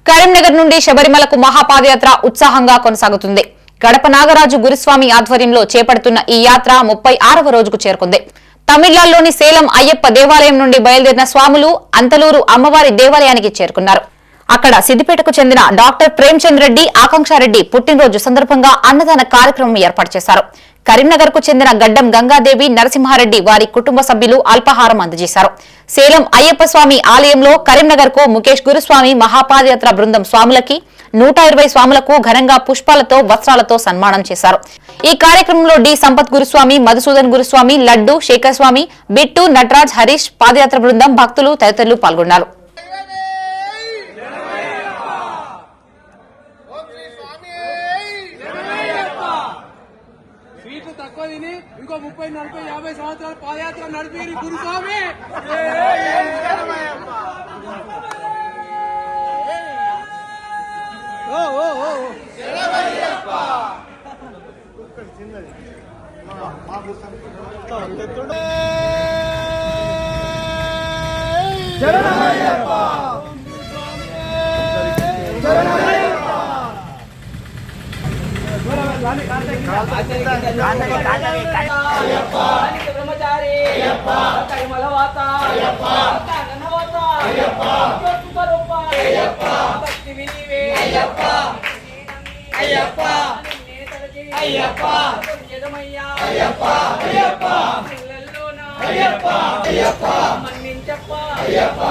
కరీంనగర్ నుండి శబరిమలకు మహాపాదయాత్ర ఉత్సాహంగా కొనసాగుతుంది. గడప నాగరాజు గురుస్వామి ఆధ్వర్యంలో చేపడుతున్న ఈ యాత్ర 36వ రోజుకు చేరుకుంది. తమిళనాడులోని సేలం అయ్యప్ప దేవాలయం నుండి బయలుదేరిన స్వాములు అంతలూరు అమ్మవారి దేవాలయానికి చేరుకున్నారు. అక్కడ సిద్దిపేటకు చెందిన డాక్టర్ ప్రేమచంద్ రెడ్డి, ఆకాంక్షారెడ్డి పుట్టినరోజు సందర్భంగా అన్నదాన కార్యక్రమం ఏర్పాటు చేశారు. కరీంనగర్ కు చెందిన గడ్డం గంగాదేవి, నరసింహారెడ్డి వారి కుటుంబ సభ్యులు అల్పాహారం అందజేశారు. సేలం అయ్యప్ప స్వామి ఆలయంలో కరీంనగర్ కు ముఖేష్ గురుస్వామి మహాపాదయాత్ర బృందం స్వాములకి 120 స్వాములకు ఘనంగా పుష్పాలతో, వస్త్రాలతో సన్మానం చేశారు. ఈ కార్యక్రమంలో డి సంపత్ గురుస్వామి, మధుసూదన్ గురుస్వామి, లడ్డు, శేఖర్ స్వామి, బిట్టు, నటరాజ్, హరీష్, పాదయాత్ర బృందం, భక్తులు తదితరులు పాల్గొన్నారు. ఇంకో 30, 40, 50 సంవత్సరాల పాదయాత్ర నడిపి గురుస్వామి బ్రహ్మచారి కైమలవాత భక్తి వినివే అయ్యప్ప అయ్యప్ప అయ్యప్ప అయ్యప్ప అయ్యప్ప అయ్యప్ప మన్నించప్ప అయ్యప్ప